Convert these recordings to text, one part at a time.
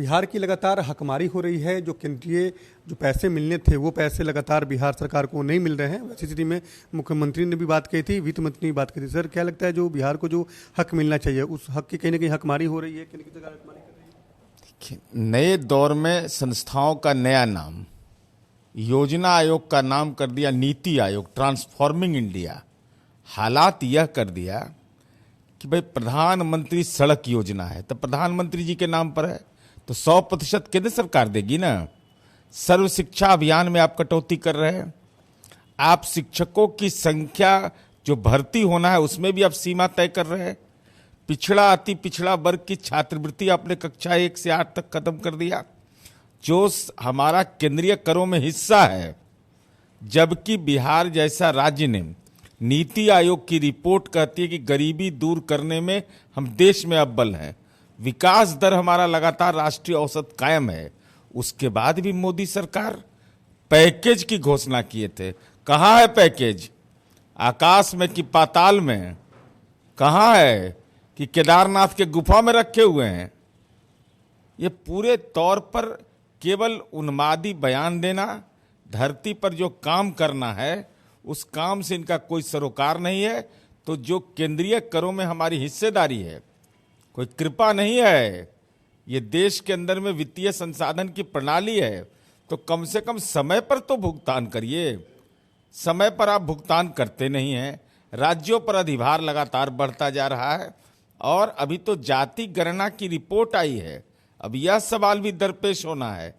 बिहार की लगातार हकमारी हो रही है। जो केंद्रीय जो पैसे मिलने थे वो पैसे लगातार बिहार सरकार को नहीं मिल रहे हैं। वैसी स्थिति में मुख्यमंत्री ने भी बात कही थी, वित्त मंत्री ने भी बात कही थी। सर, क्या लगता है जो बिहार को जो हक मिलना चाहिए उस हक की कहीं ना कहीं हकमारी हो रही है, कहीं ना कहीं सरकार हकमारी कर रही है? नए दौर में संस्थाओं का नया नाम योजना आयोग का नाम कर दिया नीति आयोग, ट्रांसफॉर्मिंग इंडिया। हालात यह कर दिया कि भाई प्रधानमंत्री सड़क योजना है तो प्रधानमंत्री जी के नाम पर है तो 100% केंद्र सरकार देगी ना। सर्व शिक्षा अभियान में आप कटौती कर रहे हैं। आप शिक्षकों की संख्या जो भर्ती होना है उसमें भी आप सीमा तय कर रहे हैं। पिछड़ा अति पिछड़ा वर्ग की छात्रवृत्ति आपने कक्षा 1 से 8 तक खत्म कर दिया, जो हमारा केंद्रीय करों में हिस्सा है। जबकि बिहार जैसा राज्य ने, नीति आयोग की रिपोर्ट कहती है कि गरीबी दूर करने में हम देश में अव्वल हैं। विकास दर हमारा लगातार राष्ट्रीय औसत कायम है। उसके बाद भी मोदी सरकार पैकेज की घोषणा किए थे। कहाँ है पैकेज? आकाश में कि पाताल में? कहाँ है कि केदारनाथ के गुफा में रखे हुए हैं? ये पूरे तौर पर केवल उन्मादी बयान देना, धरती पर जो काम करना है उस काम से इनका कोई सरोकार नहीं है। तो जो केंद्रीय करों में हमारी हिस्सेदारी है, कोई कृपा नहीं है। ये देश के अंदर में वित्तीय संसाधन की प्रणाली है, तो कम से कम समय पर तो भुगतान करिए। समय पर आप भुगतान करते नहीं हैं। राज्यों पर अधिभार लगातार बढ़ता जा रहा है। और अभी तो जाति गणना की रिपोर्ट आई है। अब यह सवाल भी दरपेश होना है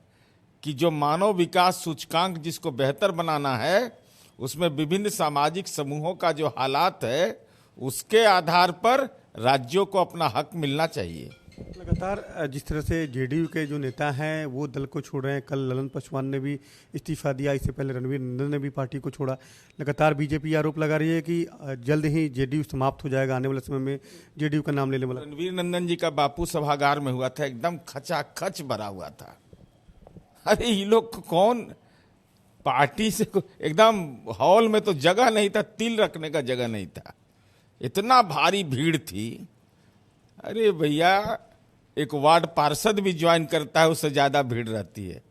कि जो मानव विकास सूचकांक जिसको बेहतर बनाना है, उसमें विभिन्न सामाजिक समूहों का जो हालात है उसके आधार पर राज्यों को अपना हक मिलना चाहिए। लगातार जिस तरह से जेडीयू के जो नेता हैं वो दल को छोड़ रहे हैं, कल ललन पासवान ने भी इस्तीफा दिया, इससे पहले रणवीर नंदन ने भी पार्टी को छोड़ा। लगातार बीजेपी आरोप लगा रही है कि जल्द ही जेडीयू समाप्त हो जाएगा, आने वाले समय में जेडीयू का नाम लेने वाला। रणवीर नंदन जी का बापू सभागार में हुआ था, एकदम खचाखच भरा हुआ था। अरे ये लोग कौन पार्टी से, एकदम हॉल में तो जगह नहीं था, तिल रखने का जगह नहीं था, इतना भारी भीड़ थी। अरे भैया, एक वार्ड पार्षद भी ज्वाइन करता है उससे ज्यादा भीड़ रहती है।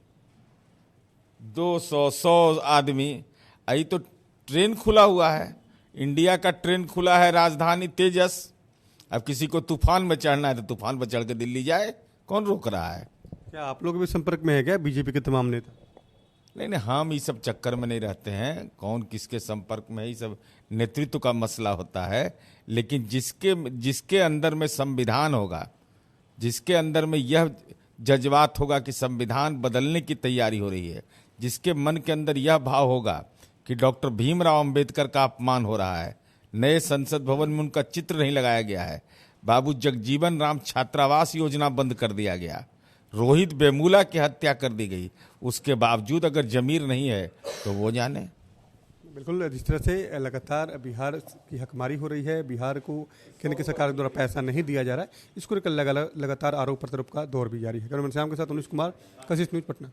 200 आदमी। अभी तो ट्रेन खुला हुआ है, इंडिया का ट्रेन खुला है, राजधानी तेजस। अब किसी को तूफान में चढ़ना है तो तूफान पर चढ़ के दिल्ली जाए, कौन रोक रहा है? क्या आप लोग भी संपर्क में है क्या बीजेपी के तमाम नेता? नहीं, हम इस सब चक्कर में नहीं रहते हैं। कौन किसके संपर्क में है, ये सब नेतृत्व का मसला होता है। लेकिन जिसके अंदर में संविधान होगा, जिसके अंदर में यह जज्बात होगा कि संविधान बदलने की तैयारी हो रही है, जिसके मन के अंदर यह भाव होगा कि डॉक्टर भीमराव अंबेडकर का अपमान हो रहा है, नए संसद भवन में उनका चित्र नहीं लगाया गया है, बाबू जगजीवन राम छात्रावास योजना बंद कर दिया गया, रोहित वेमुला की हत्या कर दी गई, उसके बावजूद अगर जमीर नहीं है तो वो जाने। बिल्कुल, जिस तरह से लगातार बिहार की हकमारी हो रही है, बिहार को केंद्र की सरकार द्वारा पैसा नहीं दिया जा रहा है, इसको लेकर लगातार आरोप प्रत्यारोप का दौर भी जारी है। कैमरामैन श्याम के साथ उनिश कुमार, कशिश न्यूज, पटना।